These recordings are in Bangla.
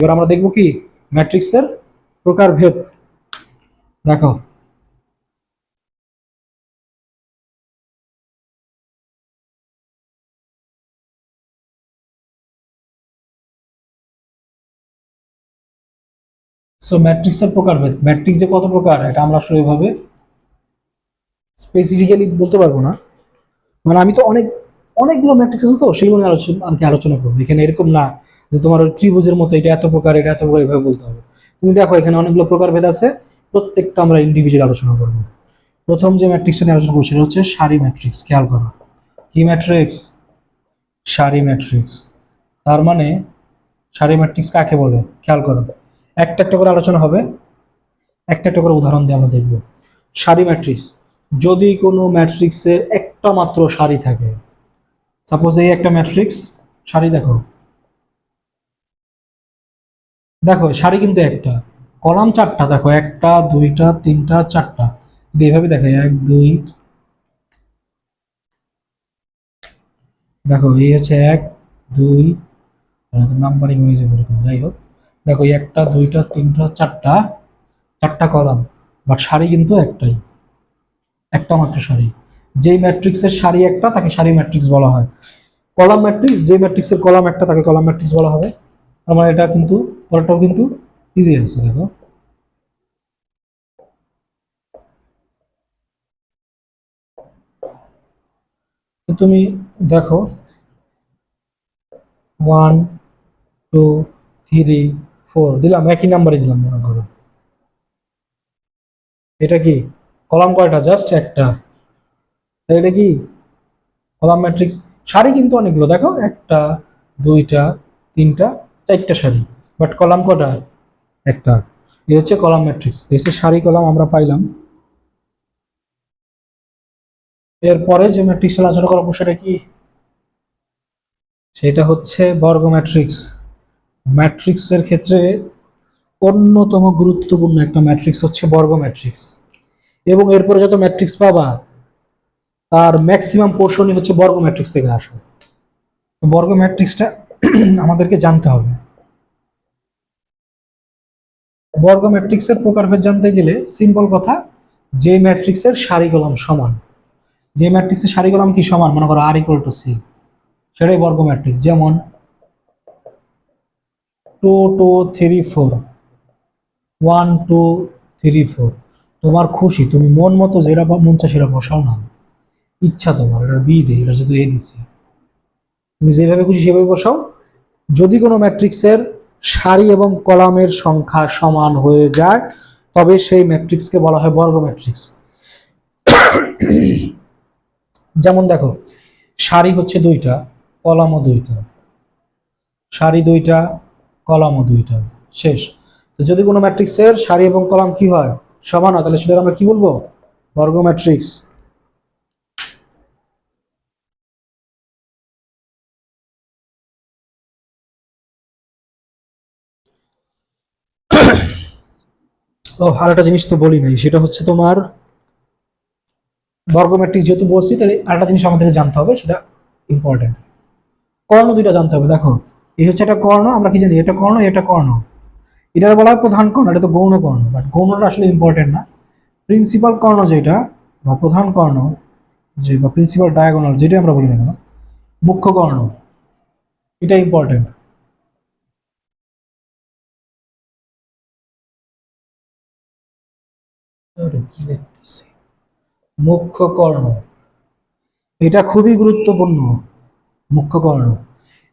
এবার আমরা দেখব কি ম্যাট্রিক্সের প্রকারভেদ। দেখো সো ম্যাট্রিক্সের প্রকারভেদ, ম্যাট্রিক্স যে কত প্রকার এটা আমরা আসলে এভাবে স্পেসিফিক্যালি বলতে পারবো না। মানে আমি তো অনেকগুলো ম্যাট্রিক্স আছে, তো সেগুলো নিয়ে আলোচনা করবো। এখানে এরকম না যে তোমার ওই ত্রিভুজের মতো এটা এত প্রকার এটা এত প্রকার এভাবে বলতে হবে। তুমি দেখো এখানে অনেকগুলো প্রকারভেদ আছে, প্রত্যেকটা আমরা ইন্ডিভিজুয়াল আলোচনা করবো। প্রথম যে ম্যাট্রিক্সটা নিয়ে আলোচনা করবো সেটা হচ্ছে সারি ম্যাট্রিক্স। খেয়াল করো কি ম্যাট্রিক্স? সারি ম্যাট্রিক্স। তার মানে সারি ম্যাট্রিক্স কাকে বলে খেয়াল করো, একটা একটা করে আলোচনা হবে, একটা একটা করে উদাহরণ দিয়ে আমরা দেখব। সারি ম্যাট্রিক্স, যদি কোনো ম্যাট্রিক্সের একটা মাত্র সারি থাকে, সাপোজ এই একটা ম্যাট্রিক্স সারি, দেখো দেখো সারি কিন্তু একটা, কলাম চারটা, দেখো একটা দুইটা তিনটা চারটা, যদি এইভাবে দেখায় এক দুই, দেখো এই হচ্ছে এক দুই, নাম্বারিং হয়ে যাবে এরকম, যাই হোক দেখো এই একটা দুইটা তিনটা চারটা, চারটা কলাম, বাট সারি কিন্তু একটাই, একটা মাত্র সারি। যেই ম্যাট্রিক্সের সারি একটা তাকে সারি ম্যাট্রিক্স বলা হয়। কলাম ম্যাট্রিক্স, যে ম্যাট্রিক্সের কলাম একটা তাকে কলাম ম্যাট্রিক্স বলা হবে। আমার এটা কিন্তু পরেরটাও কিন্তু ইজি আছে, দেখো তো তুমি দেখো 1 2 3 4 দিলাম, একই নাম্বারে দিলাম মনে করো। এটা কি কলাম কয়টা? জাস্ট একটা। তাই এটা কি কলাম ম্যাট্রিক্স। সারি কিন্তু অনেকগুলো, দেখো একটা দুইটা তিনটা চারটা সারি, বাট কলাম কটা? একটা। এই হচ্ছে কলাম ম্যাট্রিক্স, এই হচ্ছে সারি কলাম আমরা পাইলাম। এরপরে যে ম্যাট্রিক্স আলোচনা করবো সেটা কি? সেটা হচ্ছে বর্গ ম্যাট্রিক্স। ম্যাট্রিক্সের ক্ষেত্রে অন্যতম গুরুত্বপূর্ণ একটা ম্যাট্রিক্স হচ্ছে বর্গ ম্যাট্রিক্স। এবং এরপরে যত ম্যাট্রিক্স পাবা তার ম্যাক্সিমাম পোর্শনই হচ্ছে বর্গ ম্যাট্রিক্স থেকে আসে। তো বর্গ ম্যাট্রিক্সটা আমাদেরকে জানতে হবে। বর্গ ম্যাট্রিক্সের প্রকারভেদ জানতে গেলে সিম্পল কথা, যে ম্যাট্রিক্সের সারি কলাম সমান, যে ম্যাট্রিক্সের সারি কলাম কি সমান, মনে করো আর ইকুয়াল টু সি, সেটাই বর্গ ম্যাট্রিক্স। যেমন 2 2 3 4, 1 2 3 4, তোমার খুশি, তুমি মন মতো যেটা মন চায় সেটা বসাও না, ইচ্ছা তোমার, এটা বি দে, এটা যদি এ দিছি, তুমি যেভাবে খুশি সেভাবে বসাও। যদি কোনো ম্যাট্রিক্সের সারি এবং কলামের সংখ্যা সমান হয়ে যায় তবে সেই ম্যাট্রিক্সকে বলা হয় বর্গ ম্যাট্রিক্স। যেমন দেখো সারি হচ্ছে দুইটা, কলামও দুইটা, সারি দুইটা কলামও দুইটা, শেষ। তো যদি কোনো ম্যাট্রিক্সের সারি এবং কলাম কি হয়? সমান হয়, তাহলে সেটা আমরা কি বলবো? বর্গ ম্যাট্রিক্স। ও আর একটা জিনিস তো বলি নাই, সেটা হচ্ছে তোমার বর্গ ম্যাট্রিক্স যেহেতু বলছি, তাহলে আরেকটা জিনিস আমাদের জানতে হবে, সেটা ইম্পর্টেন্ট। কর্ণ দুইটা জানতে হবে। দেখো এই হচ্ছে একটা কর্ণ, আমরা কি জানি এটা কর্ণ এটা কর্ণ, এটার বলা হয় প্রধান কর্ণ, এটা তো গৌণ কর্ণ, বাট গৌণটা আসলে ইম্পর্টেন্ট না। প্রিন্সিপাল কর্ণ যেটা বা প্রধান কর্ণ, যে বা প্রিন্সিপাল ডায়াগোনাল যেটা আমরা বলি না কেন, মুখ্য কর্ণ, এটা ইম্পর্টেন্ট। কি লিখতেছি? মুখ্য কর্ণ, এটা খুবই গুরুত্বপূর্ণ, মুখ্য কর্ণ।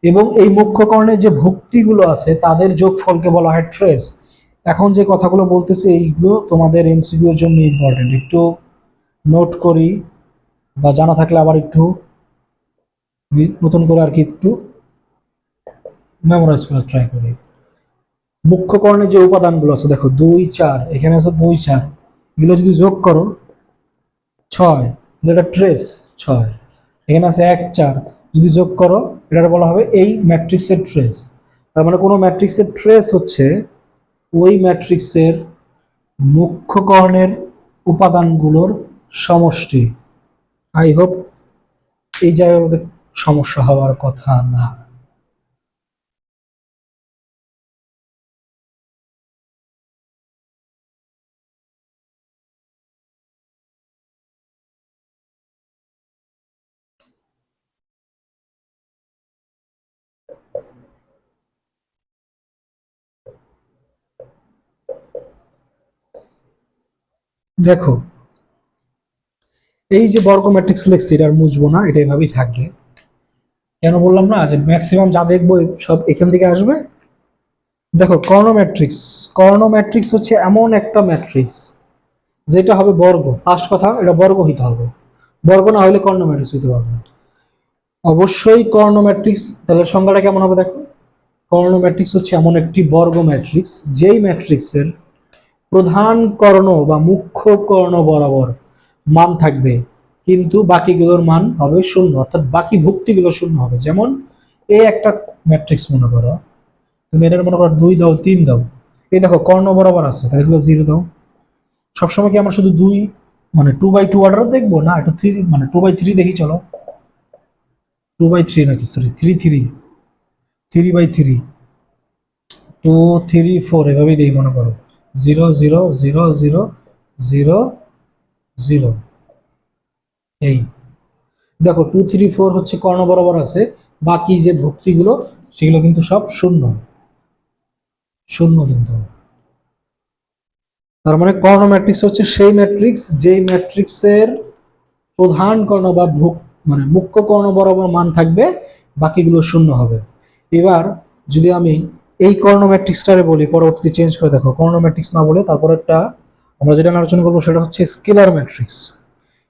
এবং এই মুখ্য কর্ণের যে ভুক্তিগুলো আছে তাদের যোগফলকে বলা হয় ট্রেস। এখন যে কথাগুলো বলতেছে এইগুলো তোমাদের এমসিকিউ এর জন্য ইম্পর্টেন্ট, একটু নোট করি, বা জানা থাকলে আবার একটু নতুন করে আর কি একটু মেমোরাইজ করার ট্রাই করি। মুখ্য কর্ণের যে উপাদানগুলো আছে, দেখো 2 4, এখানে আছে 2 4, এগুলো যদি যোগ করো 6, এটা ট্রেস 6। এখানে আছে 1 4, যদি যোগ করো এটা বলা হবে এই ম্যাট্রিক্সের ট্রেস। তার মানে কোনো ম্যাট্রিক্সের ট্রেস হচ্ছে ওই ম্যাট্রিক্সের মুখ্য কর্ণের উপাদানগুলোর সমষ্টি। আই হোপ এই জায়গায় আমাদের সমস্যা হওয়ার কথা না। দেখো এই যে বর্গ ম্যাট্রিক্স লিখছি এটা আর মুছবো না, এটা এভাবেই থাকবে। কেন বললাম না যে ম্যাক্সিমাম যা দেখবো সব এখান থেকে আসবে। দেখো কর্ণ ম্যাট্রিক্স, কর্ণ ম্যাট্রিক্স হচ্ছে এমন একটা ম্যাট্রিক্স যেটা হবে বর্গ। ফার্স্ট কথা, এটা বর্গ হইতে হবে, বর্গ না হলে কর্ণ ম্যাট্রিক্স হইতে পারবে না। অবশ্যই কর্ণ ম্যাট্রিক্স, তাহলে সংজ্ঞাটা কেমন হবে দেখো। কর্ণ ম্যাট্রিক্স হচ্ছে এমন একটি বর্গ ম্যাট্রিক্স যেই ম্যাট্রিক্সের প্রধান কর্ণ বা মুখ্য কর্ণ বরাবর মান থাকবে, কিন্তু বাকিগুলোর মান হবে শূন্য, অর্থাৎ বাকি ভুক্তিগুলো শূন্য হবে। যেমন এই একটা ম্যাট্রিক্স মনে করো, তুমি এটার মনে করো 2 দাও 3 দাও, এই দেখো কর্ণ বরাবর আছে, তাহলে এগুলো 0 দাও। সবসময় কি আমরা শুধু 2 মানে 2/2 অর্ডার দেখবো না, একটু 3 মানে 2/3 দেখি চলো। 2/3 নাকি, সরি 3/3, 3/3, 2 3 4 এভাবেই দেখি মনে করো। 0 0 0 0 0 0, এই দেখো 2 3 4 হচ্ছে কর্ণ বরাবর আছে, বাকি যে ভুক্তিগুলো সেগুলো কিন্তু সব শূন্য, শূন্য কিন্তু। তার মানে কর্ণ ম্যাট্রিক্স হচ্ছে সেই ম্যাট্রিক্স যেই ম্যাট্রিক্সের প্রধান কর্ণ বা মানে মুখ্য কর্ণ বরাবর মান থাকবে, বাকিগুলো শূন্য হবে। এবার যদি আমি এই কর্ণ ম্যাট্রিক্সটারে বলি, পরবর্তীতে চেঞ্জ করে দেখো, কর্ণ ম্যাট্রিক্স না বলে তারপর একটা আমরা যেটা আলোচনা করবো সেটা হচ্ছে স্কেলার ম্যাট্রিক্স।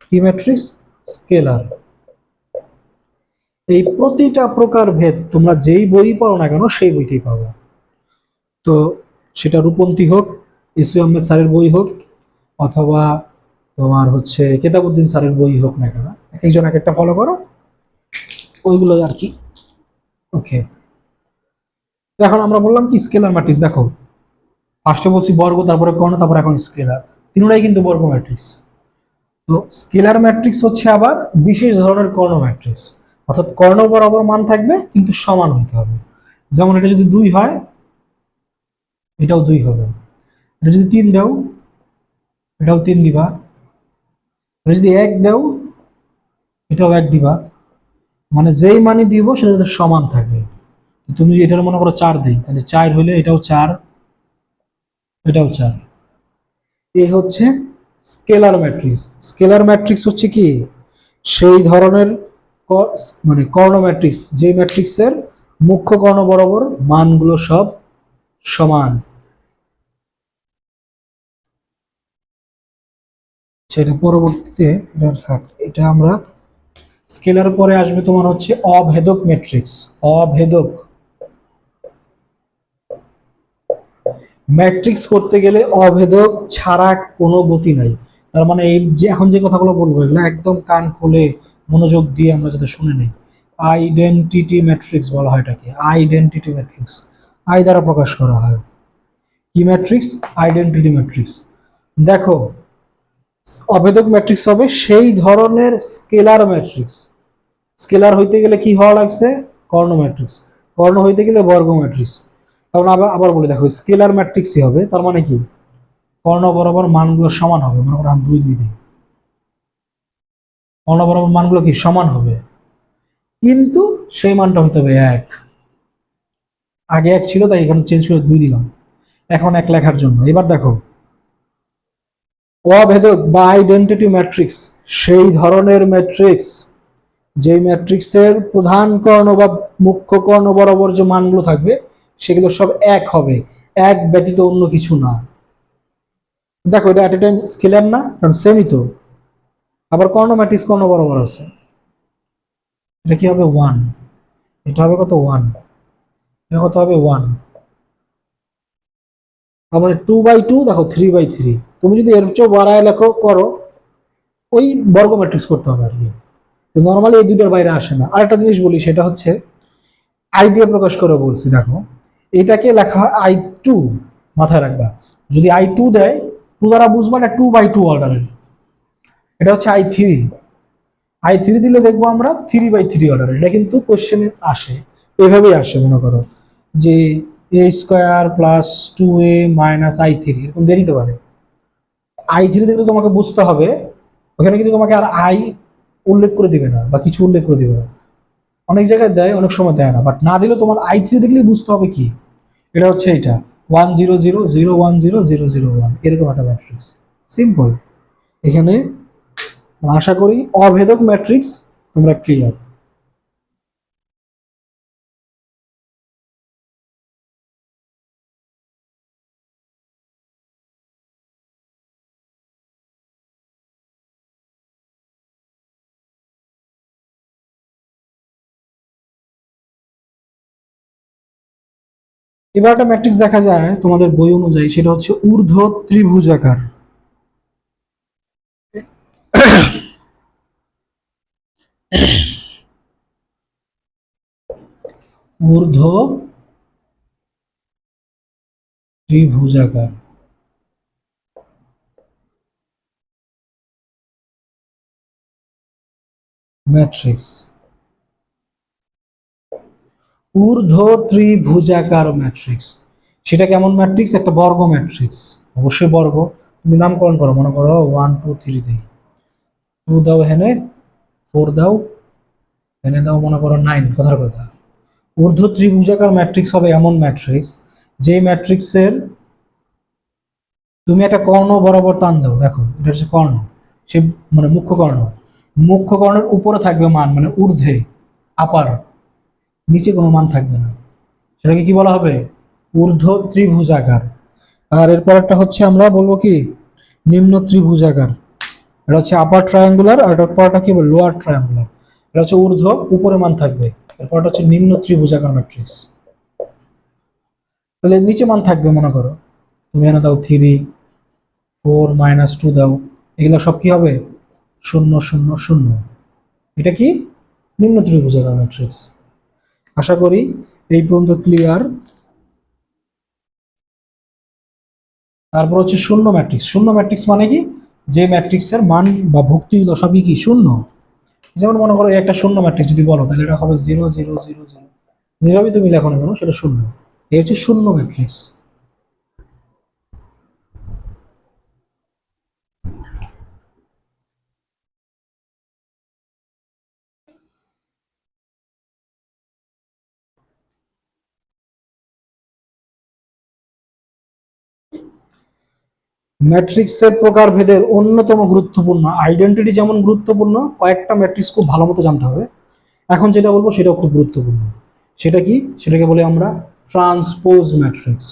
কি ম্যাট্রিক্স? স্কেলার। এই প্রতিটা প্রকার ভেদ তোমরা যেই বই পড়ো না কেন সেই বইতেই পাবো। তো সেটা রূপন্তী হোক, এস ইউ আহমেদ স্যারের বই হোক, অথবা তোমার হচ্ছে কেতাবউদ্দিন স্যারের বই হোক না কেন, এক একজন এক একটা ফলো করো, ওইগুলো আর কি। ওকে, এখন আমরা বললাম কি স্কেলার ম্যাট্রিক্স। দেখো ফার্স্টে বলছি বর্গ, তারপরে কর্ণ, তারপর এখন স্কেলার, তিনটাই কিন্তু বর্গ ম্যাট্রিক্স। তো স্কেলার ম্যাট্রিক্স হচ্ছে আবার বিশেষ ধরনের কর্ণ ম্যাট্রিক্স, অর্থাৎ কর্ণ বরাবর মান থাকবে কিন্তু সমান হতে হবে। যেমন এটা যদি 2 হয় এটাও 2 হবে, এটা যদি 3 দাও এটাও 3 দিবা, এটা যদি 1 দাও এটাও 1 দিবা, মানে যেই মানই দিব সেটা যাতে সমান থাকে। তুমি এটার মনে করো 4 দেই, তাহলে 4 হলে এটাও 4, এটাও 4। এই হচ্ছে স্কেলার ম্যাট্রিক্স। স্কেলার ম্যাট্রিক্স হচ্ছে কি সেই ধরনের মানে কর্ণ ম্যাট্রিক্স যে ম্যাট্রিক্সের মুখ্য কর্ণ বরাবর মানগুলো সব সমান। সেটা পরবর্তীতে এটা থাক, এটা আমরা স্কেলার পরে আসবে তোমার হচ্ছে অভেদক ম্যাট্রিক্স। অভেদক ম্যাট্রিক্স করতে গেলে অভেদক ছাড়া কোনো গতি নাই। তার মানে এই যে এখন যে কথাগুলো বলবো এগুলো একদম কান খুলে মনোযোগ দিয়ে আমরা যাতে শুনে নেই। আইডেন্টিটি ম্যাট্রিক্স বলা হয় এটাকে, আইডেন্টিটি ম্যাট্রিক্স, আই দ্বারা প্রকাশ করা হয়। কি ম্যাট্রিক্স? Identity matrix. দেখো অভেদক ম্যাট্রিক্স হবে সেই ধরনের স্কেলার ম্যাট্রিক্স। স্কেলার হইতে গেলে কি হওয়া লাগছে? কর্ণ ম্যাট্রিক্স। কর্ণ হইতে গেলে বর্গ ম্যাট্রিক্স। কারণ আবার আবার বলে দেখো স্কেলার ম্যাট্রিক্সই হবে, তার মানে কি কর্ণ বরাবর মানগুলো সমান হবে। মনে করো 2 2 দিই, কর্ণ বরাবর মানগুলো কি সমান হবে, কিন্তু সেই মানটা হইতে হবে 1। আগে 1 ছিল তাই এখানে চেঞ্জ করে 2 দিলাম এখন 1 লেখার জন্য। এবার দেখো অভেদক বা আইডেন্টিটি ম্যাট্রিক্স সেই ধরনের ম্যাট্রিক্স যে ম্যাট্রিক্সের প্রধান কর্ণ বা মুখ্য কর্ণ বরাবর যে মানগুলো থাকবে সেগুলো সব 1 হবে, 1 ব্যতীত অন্য কিছু না। দেখো এটা এট এ টাইম স্কেলার না, কারণ সেমই তো। আবার কর্ণ ম্যাট্রিক্স কর্ণ বরাবর আছে, এটা কি হবে 1, এটা হবে কত 1, এটা কত হবে 1। তার মানে 2/2 দেখো 3/3। তুমি যদি এর চেয়ে বাড়ায় লেখো করো, ওই বর্গ ম্যাট্রিক্স করতে হবে আর কি। তো নর্মালি এই দুইটার বাইরে আসে না। আরেকটা জিনিস বলি, সেটা হচ্ছে আই দিয়ে প্রকাশ করে বলছি। দেখো এটাকে লেখা হয় I2, মাথায় রাখবা। যদি I2 দেয়, 2 দ্বারা বুঝবা না 2/2 অর্ডারের, এটা হচ্ছে I3। I3 দিলে দেখবো আমরা 3/3 অর্ডারের। এটা কিন্তু কোশ্চেনে আসে, এভাবেই আসে মনে করো যে a² + 2a - I3 এরকম দিয়ে দিতে পারে। I3 দেখলে তোমাকে বুঝতে হবে, ওখানে কিন্তু তোমাকে আর আই উল্লেখ করে দিবে না বা কিছু উল্লেখ করে দিবে না। অনেক জায়গায় দেয়, অনেক সময় দেয় না, বাট না দিলে তোমার I3 দেখলেই বুঝতে হবে কি এটা হচ্ছে এটা 1 0 0 0 1 0 0 0 1, এরকম একটা ম্যাট্রিক্স। সিম্পল। এখানে আশা করি অভেদক ম্যাট্রিক্স তোমরা ক্লিয়ার। এবার একটা ম্যাট্রিক্স দেখা যায় তোমাদের বই অনুযায়ী, সেটা হচ্ছে ঊর্ধ্ব ত্রিভুজাকার। ঊর্ধ্ব ত্রিভুজাকার ম্যাট্রিক্স। ঊর্ধ্ব ত্রিভুজাকার ম্যাট্রিক্স সেটা কেমন ম্যাট্রিক্স? একটা বর্গ ম্যাট্রিক্স, অবশ্যই বর্গ। তুমি নামকরণ করো, মনে করো 1 2 3 দেই, 2 দাও এখানে, 4 দাও এনে দাও, মনে করো 9, কথার কথা। ঊর্ধ্ব ত্রিভুজাকার ম্যাট্রিক্স হবে এমন ম্যাট্রিক্স যে ম্যাট্রিক্সের তুমি একটা কর্ণ বরাবর টান দাও, দেখো এটা হচ্ছে কর্ণ, সে মানে মুখ্য কর্ণ, মুখ্য কর্ণের উপরে থাকবে মান, মানে ঊর্ধ্বে, আপার, নিচে কোনো মান থাকবে না, সেটাকে কি বলা হবে? ঊর্ধ্ব ত্রিভুজাকার। আর এরপর একটা হচ্ছে আমরা বলবো কি নিম্ন ত্রিভুজাকার। এটা হচ্ছে আপার ট্রায়াঙ্গুলার, আর এটার পরটা কি বলবো? Lower triangular. এটা হচ্ছে ঊর্ধ্ব, উপরে মান থাকবে। এরপরটা হচ্ছে নিম্ন ত্রিভুজাকার ম্যাট্রিক্স। তাহলে নিচে মান থাকবে, মনে করো তুমি এনে দাও 3 4 -2 দাও, এগুলো সব কি হবে? 0 0 0। এটা কি? নিম্ন ত্রিভুজাকার ম্যাট্রিক্স। আশা করি এই পর্যন্ত ক্লিয়ার। তারপর হচ্ছে শূন্য ম্যাট্রিক্স। শূন্য ম্যাট্রিক্স মানে কি? যে ম্যাট্রিক্সের মান বা ভুক্তিগুলো সবই কি শূন্য। যেমন মনে করো একটা শূন্য ম্যাট্রিক্স যদি বলো, তাহলে এটা হবে 0 0 0 0, যেভাবে তুমি লেখো না কেন সেটা শূন্য। এই হচ্ছে শূন্য ম্যাট্রিক্স। ম্যাট্রিক্সের প্রকারভেদের অন্যতম গুরুত্বপূর্ণ আইডেন্টিটি যেমন গুরুত্বপূর্ণ, কয়েকটা ম্যাট্রিক্স খুব ভালো মতো জানতে হবে। এখন যেটা বলবো সেটাও খুব গুরুত্বপূর্ণ। সেটা কি? সেটাকে বলে আমরা ট্রান্সপোজ ম্যাট্রিক্স।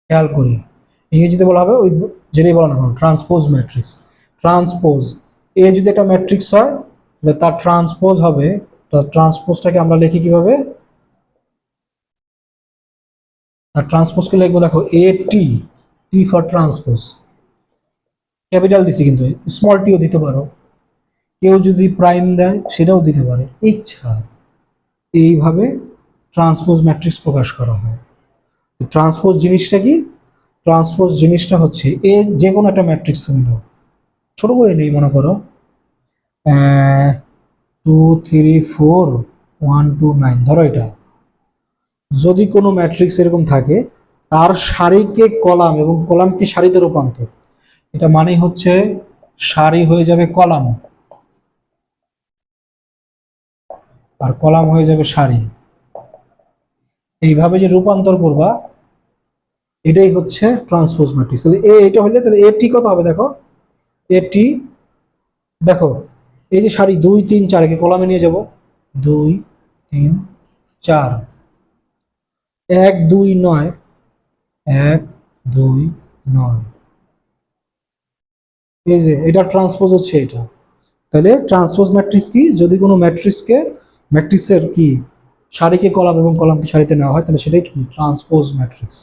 খেয়াল করি, ইংরেজিতে বলা হবে ওই যেটাই বলা না কেন, ট্রান্সপোজ ম্যাট্রিক্স। ট্রান্সপোজ, এ যদি একটা ম্যাট্রিক্স হয় তাহলে তার ট্রান্সপোজ হবে, তার ট্রান্সপোজটাকে আমরা লিখি কিভাবে? তার ট্রান্সপোজকে লিখবো, দেখো এ টি, টি ফর ট্রান্সপোজ। ক্যাপিটাল দিছি কিন্তু, স্মল টিও দিতে পারো, কেউ যদি প্রাইম দেয় সেটাও দিতে পারে, ইচ্ছা। এইভাবে ট্রান্সপোজ ম্যাট্রিক্স প্রকাশ করা হয়। ট্রান্সপোজ জিনিসটা কি? ট্রান্সপোজ জিনিসটা হচ্ছে এ যে কোনো একটা ম্যাট্রিক্স তুমি নাও, ছোট করে নেই, মনে করো 2 3 4 1 2 9, ধরো এটা। যদি কোনো ম্যাট্রিক্স এরকম থাকে, তার সারিকে কলাম এবং কলামকে সারিতে রূপান্তর, এটা মানে হচ্ছে সারি হয়ে যাবে কলাম আর কলাম হয়ে যাবে সারি। এইভাবে যে রূপান্তর করবা, এটাই হচ্ছে ট্রান্সপোজ ম্যাট্রিক্স। তাহলে এটা হলে তাহলে এটি কত হবে? দেখো এটি, দেখো এই যে সারি 2 3 4, কে কলামে নিয়ে যাব, 2 3 4, 1 2 9, 1 2 9, এই যে এটা ট্রান্সপোজ হচ্ছে এটা। তাহলে ট্রান্সপোজ ম্যাট্রিক্স কি? যদি কোনো ম্যাট্রিক্সকে, ম্যাট্রিক্সের কি সারিকে কলাম এবং কলামকে সারিতে নেওয়া হয়, তাহলে সেটাই কি? Transpose matrix.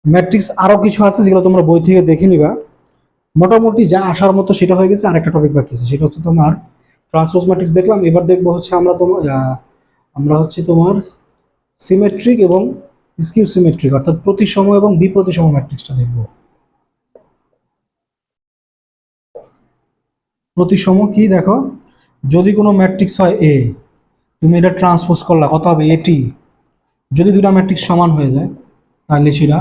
ম্যাট্রিক্স আরো কিছু আছে যেগুলো তোমরা বই থেকে দেখে নিবা। মোটামুটি যা আসার মতো সেটা হয়ে গেছে। আরেকটা টপিক বাকি আছে, সেটা হচ্ছে তোমার ট্রান্সপোজ ম্যাট্রিক্স দেখলাম। এবার দেখবো হচ্ছে আমরা হচ্ছে তোমার সিমেট্রিক এবং স্কিউ সিমেট্রিক অর্থাৎ প্রতিসম এবং বিপ্রতিসম ম্যাট্রিক্সটা দেখবো। প্রতিসম কি দেখো, যদি কোনো ম্যাট্রিক্স হয় এ, তুমি এটা ট্রান্সপোজ করলা, কত হবে এটি। যদি দুটা ম্যাট্রিক্স সমান হয়ে যায় তাহলে সেটা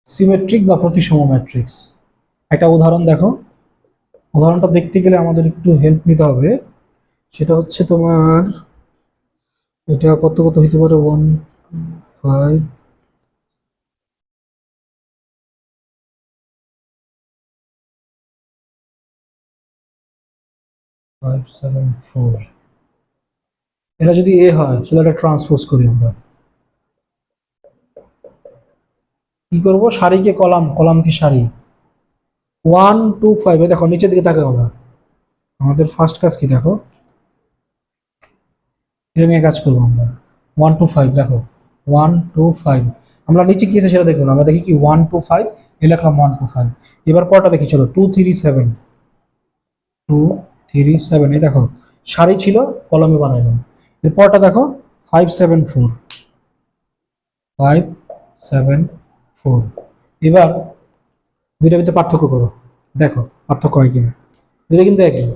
সিমেট্রিক বা প্রতিসম ম্যাট্রিক্স। একটা উদাহরণ দেখো, উদাহরণটা দেখতে গেলে আমাদের একটু হেল্প নিতে হবে। সেটা হচ্ছে তোমার এটা কত কত হইতে পারে, 1 5 5 7 4। এটা যদি এ হয় তাহলে এটা ট্রান্সপোজ করি আমরা। কি করব, সারিকে কলাম, কলামকে সারি। 1 2 5, দেখো নিচের দিকে তাকাও না। আমাদের ফার্স্ট কাজ কি দেখো, এটা নিয়ে কাজ করবো আমরা। 1 2 5 দেখো, 1 2 5। আমরা নিচে কি আছে সেটা দেখবো না, আমরা দেখি কি 1 2 5, এ লিখলাম 1 2 5। এবার পরটা দেখি, চলো 2 3 7, 2 3 7। এই দেখো সারি ছিল, কলমে বানাইলাম। এরপরটা দেখো 5 7 4, 5 7 4। এবার দুইটার ভিতরে পার্থক্য করো, দেখো পার্থক্য হয় কিনা। দুটো কিন্তু একই।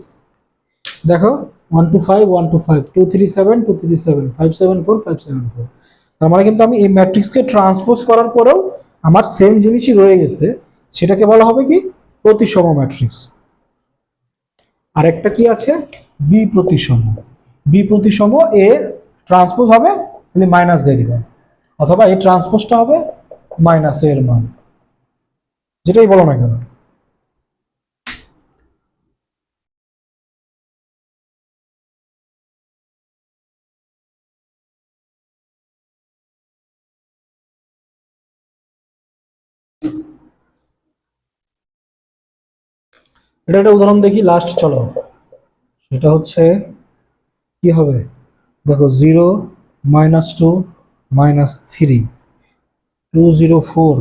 দেখো 1 2 5 1 2 5, 2 3 7 2 3 7, 5 7 4 5 7 4। তার মানে কিন্তু আমি এই ম্যাট্রিক্সকে ট্রান্সপোজ করার পরেও আমার সেম জিনিসই রয়ে গেছে, সেটাকে বলা হবে কি প্রতিসম ম্যাট্রিক্স। আরেকটা কি আছে, বি প্রতিসম। বি প্রতিসম এ ট্রান্সপোজ হবে, তাহলে মাইনাস দিয়ে দিবেন, অথবা এই ট্রান্সপোজটা হবে মাইনাস এর মান, যেটাই বলো না কেন। এটা একটা উদাহরণ দেখি লাস্ট, চলো। সেটা হচ্ছে কি হবে, দেখো 0 -2 -3, 204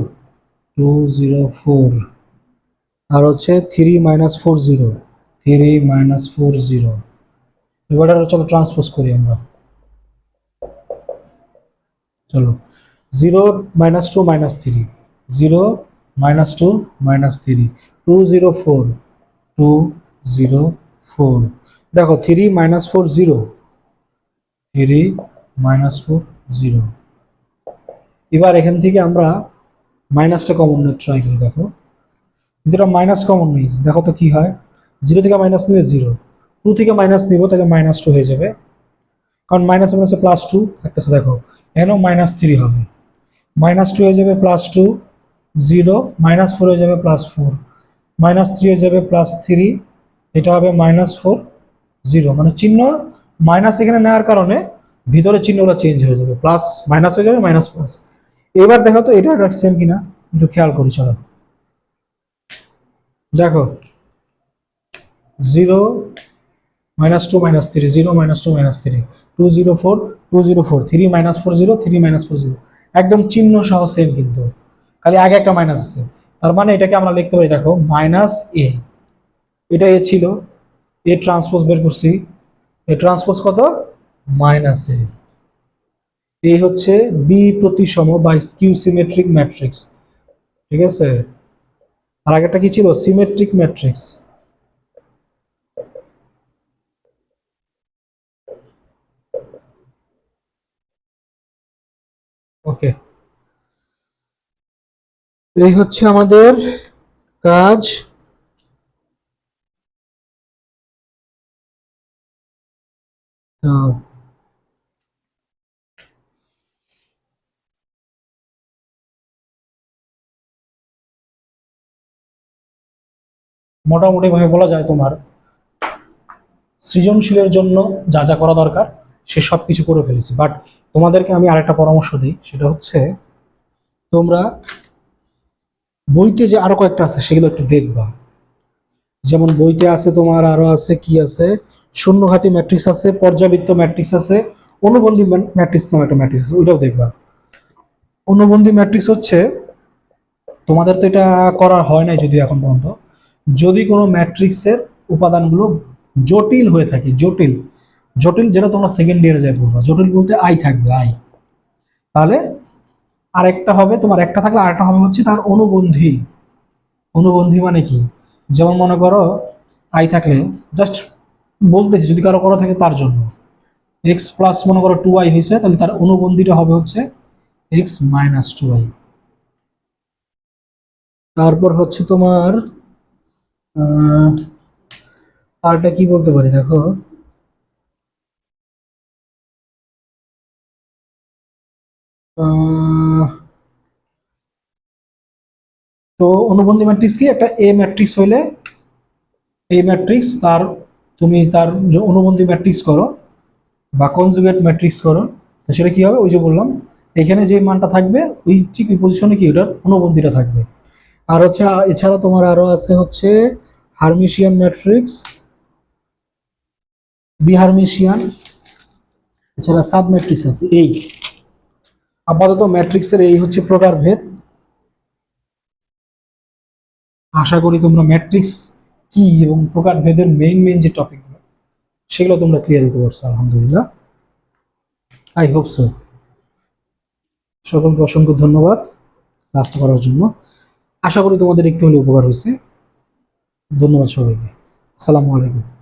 204। আর হচ্ছে 3 -40, 3 -40। এবার এটা চলো ট্রান্সপোজ করি আমরা। চলো 0 -2 -3, 0 -2 -3, 204 204। দেখো 3 -4 0, 3 -4 0। এবার এখান থেকে আমরা মাইনাসটা কমন নিয়ে ট্রাই করি, দেখো যেটা মাইনাস কমন নেই, দেখো তো কি হয়। 0 থেকে মাইনাস নিলে 0, 2 থেকে মাইনাস নিব তাহলে -2 হয়ে যাবে, কারণ মাইনাস মাইনাসে +2 থাকতেছে। দেখো এখানেও -3 হবে, -2 হয়ে যাবে +2, 0 -4 হয়ে যাবে +4, -3 হয়ে যাবে +3, এটা হবে -4 0। মানে চিহ্ন মাইনাস এখানে নেওয়ার কারণে ভিতরে চিহ্নগুলো চেঞ্জ হয়ে যাবে, প্লাস মাইনাস হয়ে যাবে মাইনাস প্লাস। এবার দেখো তো এটা সেম কিনা, একটু খেয়াল করি চলো। দেখো 0 -2 -3, 0 -2 -3, 204 204, 3 -40 3 -40, একদম চিহ্ন সহ সেম, কিন্তু খালি আগে একটা মাইনাস আছে। তার মানে এটাকে আমরা লিখতে পারি, দেখো -a, এটা এ ছিল, এ ট্রান্সপোজ বের করছি, এ ট্রান্সপোজ কত -a। এই হচ্ছে বি প্রতিসম বা স্কিউ সিমেট্রিক ম্যাট্রিক্স, ঠিক আছে। আর আগেরটা কি ছিল, সিমেট্রিক ম্যাট্রিক্স। ওকে, এই হচ্ছে আমাদের কাজ। মোটামুটি ভাবে বলা যায় তোমার সৃজনশীলের জন্য যা যা করা দরকার সে সব কিছু করে ফেলেছি। বাট তোমাদেরকে আমি আরেকটা পরামর্শ দিই, সেটা হচ্ছে তোমরা বইতে যে আরো কয়েকটা আছে সেগুলো একটু দেখবা। যেমন বইতে আছে তোমার আরো আছে কি আছে, শূন্যঘাতী ম্যাট্রিক্স আছে, পর্যাবৃত্ত ম্যাট্রিক্স আছে, অনুবন্ধী ম্যাট্রিক্স নামে একটা ম্যাট্রিক্স, ওইটাও দেখবা। অনুবন্ধী ম্যাট্রিক্স হচ্ছে, তোমাদের তো এটা করা হয় নাই যদি এখন পর্যন্ত, যদি কোনো ম্যাট্রিক্সের উপাদানগুলো জটিল হয়ে থাকে, জটিল জটিল যেটা তোমরা সেকেন্ড ইয়ারে যাই পড়বা, জটিল বলতে আই থাকবে, আই, তাহলে আরেকটা হবে তোমার, একটা থাকলে আরেকটা হবে হচ্ছে তার অনুবন্ধী। অনুবন্ধী মানে কি? যেমন মনে করো আই থাকলে, জাস্ট বলতেছি যদি কারো করা থাকে তার জন্য, এক্স প্লাস মনে করো 2i হয়েছে, তাহলে তার অনুবন্ধীটা হবে হচ্ছে এক্স মাইনাস 2i। তারপর হচ্ছে তোমার আহ, আরটা কি বলতে পারি দেখো, আহ, তো অনুবন্ধী ম্যাট্রিক্স কি, একটা এ ম্যাট্রিক্স হইলে, এই ম্যাট্রিক্স তার, তুমি তার যে অনুবন্ধী ম্যাট্রিক্স করো বা কনজুগেট ম্যাট্রিক্স করো, তো সেটা কি হবে, ওই যে বললাম এখানে যে মানটা থাকবে ওই ঠিক ওই পজিশনে কি ওটার অনুবন্ধীটা থাকবে। আর হচ্ছে এছাড়া তোমার আরো আছে হচ্ছে হার্মিশিয়ান ম্যাট্রিক্স, বিহার্মিশিয়ান, এছাড়া সাব ম্যাট্রিক্স আছে। এই আপাতত ম্যাট্রিক্সের এই হচ্ছে প্রকারভেদ। আশা করি তোমরা ম্যাট্রিক্স কি এবং প্রকারভেদের মেইন মেইন যে টপিকগুলো সেগুলো তোমরা ক্লিয়ার দিতে পারছো, আলহামদুলিল্লাহ, আই হোপ সো। সকলকে অসংখ্য ধন্যবাদ ক্লাসটা করার জন্য। আশা করি তোমাদের একটু হলে উপকার হয়েছে। ধন্যবাদ সবাইকে। আসসালামু আলাইকুম।